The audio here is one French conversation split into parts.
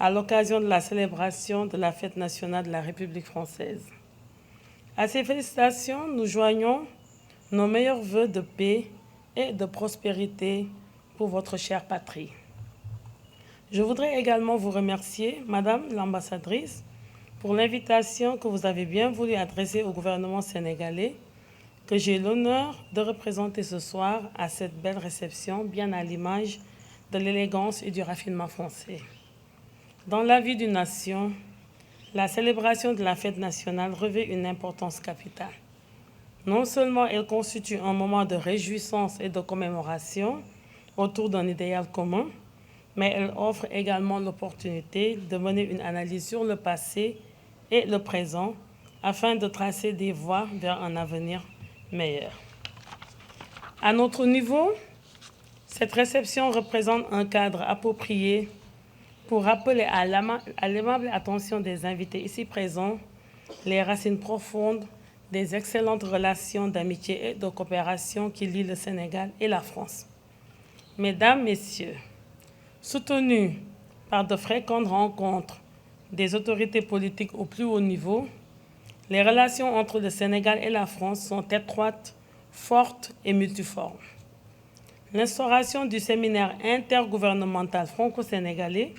À l'occasion de la célébration de la fête nationale de la République française. À ces félicitations, nous joignons nos meilleurs vœux de paix et de prospérité pour votre chère patrie. Je voudrais également vous remercier, Madame l'ambassadrice, pour l'invitation que vous avez bien voulu adresser au gouvernement sénégalais, que j'ai l'honneur de représenter ce soir à cette belle réception, bien à l'image de l'élégance et du raffinement français. Dans la vie d'une nation, la célébration de la fête nationale revêt une importance capitale. Non seulement elle constitue un moment de réjouissance et de commémoration autour d'un idéal commun, mais elle offre également l'opportunité de mener une analyse sur le passé et le présent afin de tracer des voies vers un avenir meilleur. À notre niveau, cette réception représente un cadre approprié pour rappeler à l'aimable attention des invités ici présents les racines profondes des excellentes relations d'amitié et de coopération qui lient le Sénégal et la France. Mesdames, Messieurs, soutenus par de fréquentes rencontres des autorités politiques au plus haut niveau, les relations entre le Sénégal et la France sont étroites, fortes et multiformes. L'instauration du séminaire intergouvernemental franco-sénégalais,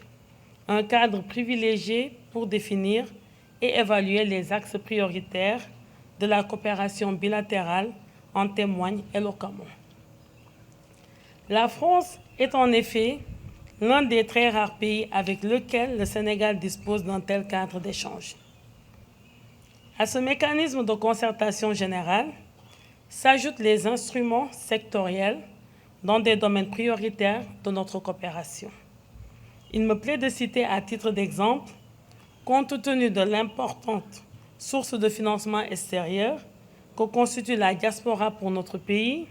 un cadre privilégié pour définir et évaluer les axes prioritaires de la coopération bilatérale, en témoigne éloquemment. La France est en effet l'un des très rares pays avec lequel le Sénégal dispose d'un tel cadre d'échange. À ce mécanisme de concertation générale s'ajoutent les instruments sectoriels dans des domaines prioritaires de notre coopération. Il me plaît de citer à titre d'exemple, compte tenu de l'importante source de financement extérieur que constitue la diaspora pour notre pays,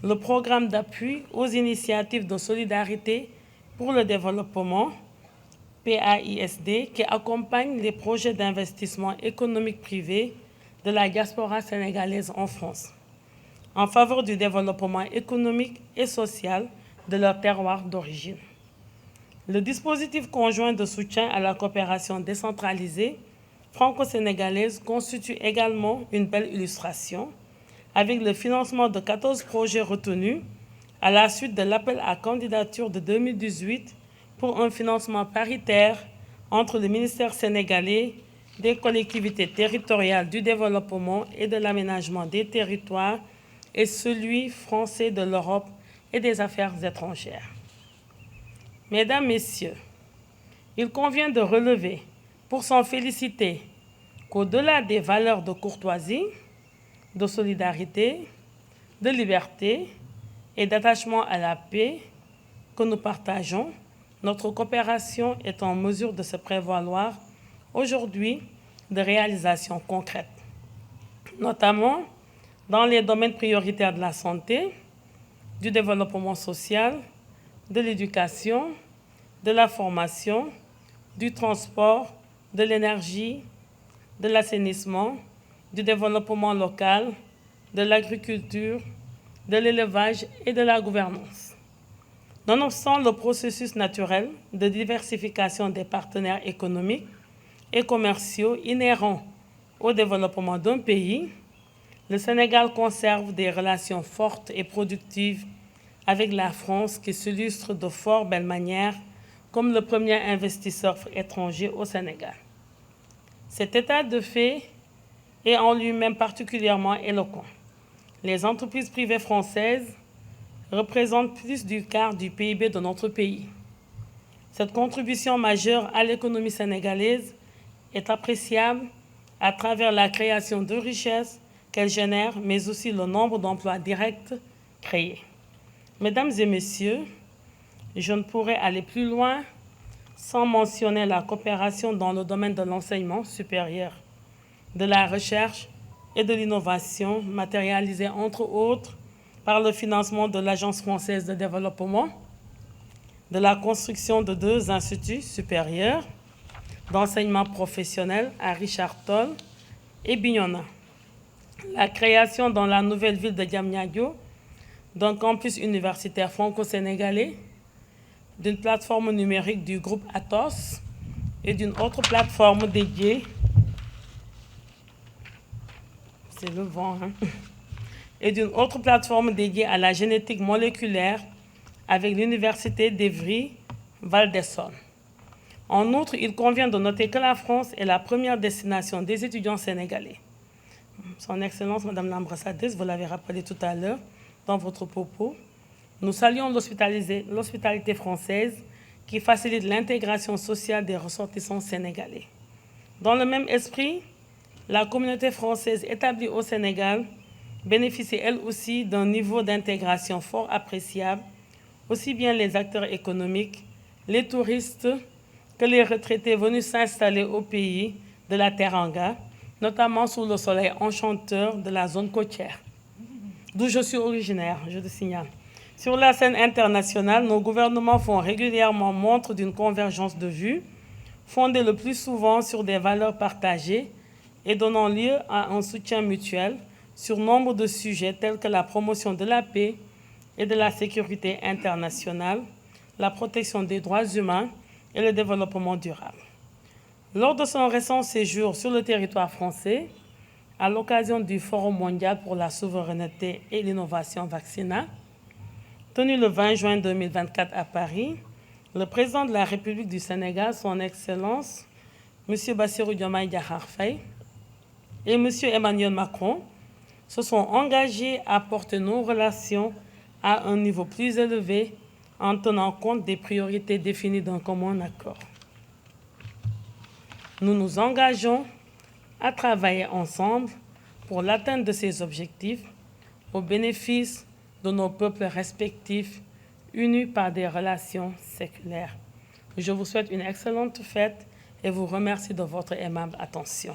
le programme d'appui aux initiatives de solidarité pour le développement, PAISD, qui accompagne les projets d'investissement économique privé de la diaspora sénégalaise en France, en faveur du développement économique et social de leur terroir d'origine. Le dispositif conjoint de soutien à la coopération décentralisée franco-sénégalaise constitue également une belle illustration, avec le financement de 14 projets retenus à la suite de l'appel à candidature de 2018 pour un financement paritaire entre le ministère sénégalais des collectivités territoriales du développement et de l'aménagement des territoires et celui français de l'Europe et des Affaires étrangères. Mesdames, Messieurs, il convient de relever, pour s'en féliciter, qu'au-delà des valeurs de courtoisie, de solidarité, de liberté et d'attachement à la paix que nous partageons, notre coopération est en mesure de se prévaloir aujourd'hui de réalisations concrètes, notamment dans les domaines prioritaires de la santé, du développement social, de l'éducation, de la formation, du transport, de l'énergie, de l'assainissement, du développement local, de l'agriculture, de l'élevage et de la gouvernance. Nonobstant le processus naturel de diversification des partenaires économiques et commerciaux inhérents au développement d'un pays, le Sénégal conserve des relations fortes et productives avec la France qui s'illustre de fort belle manière comme le premier investisseur étranger au Sénégal. Cet état de fait est en lui-même particulièrement éloquent. Les entreprises privées françaises représentent plus du quart du PIB de notre pays. Cette contribution majeure à l'économie sénégalaise est appréciable à travers la création de richesses qu'elle génère, mais aussi le nombre d'emplois directs créés. Mesdames et Messieurs, Je ne pourrais aller plus loin sans mentionner la coopération dans le domaine de l'enseignement supérieur, de la recherche et de l'innovation, matérialisée entre autres par le financement de l'Agence française de développement, de la construction de 2 instituts supérieurs d'enseignement professionnel à Richard Toll et Bignona, la création dans la nouvelle ville de Diamniadio d'un campus universitaire franco-sénégalais, d'une plateforme numérique du groupe Atos et d'une autre plateforme dédiée, c'est le vent, et d'une autre plateforme dédiée à la génétique moléculaire avec l'université d'Evry-Val d'Essonne. En outre, il convient de noter que la France est la première destination des étudiants sénégalais. Son Excellence, Madame l'ambassadrice, vous l'avez rappelé tout à l'heure dans votre propos. Nous saluons l'hospitalité française qui facilite l'intégration sociale des ressortissants sénégalais. Dans le même esprit, la communauté française établie au Sénégal bénéficie elle aussi d'un niveau d'intégration fort appréciable, aussi bien les acteurs économiques, les touristes, que les retraités venus s'installer au pays de la Teranga, notamment sous le soleil enchanteur de la zone côtière, d'où je suis originaire, je le signale. Sur la scène internationale, nos gouvernements font régulièrement montre d'une convergence de vues, fondée le plus souvent sur des valeurs partagées et donnant lieu à un soutien mutuel sur nombre de sujets tels que la promotion de la paix et de la sécurité internationale, la protection des droits humains et le développement durable. Lors de son récent séjour sur le territoire français, à l'occasion du Forum mondial pour la souveraineté et l'innovation vaccinale, tenu le 20 juin 2024 à Paris, le président de la République du Sénégal, son Excellence, M. Bassirou Diomaye Diakhar Faye, et M. Emmanuel Macron se sont engagés à porter nos relations à un niveau plus élevé en tenant compte des priorités définies d'un commun accord. Nous nous engageons à travailler ensemble pour l'atteinte de ces objectifs au bénéfice de nos peuples respectifs unis par des relations séculaires. Je vous souhaite une excellente fête et vous remercie de votre aimable attention.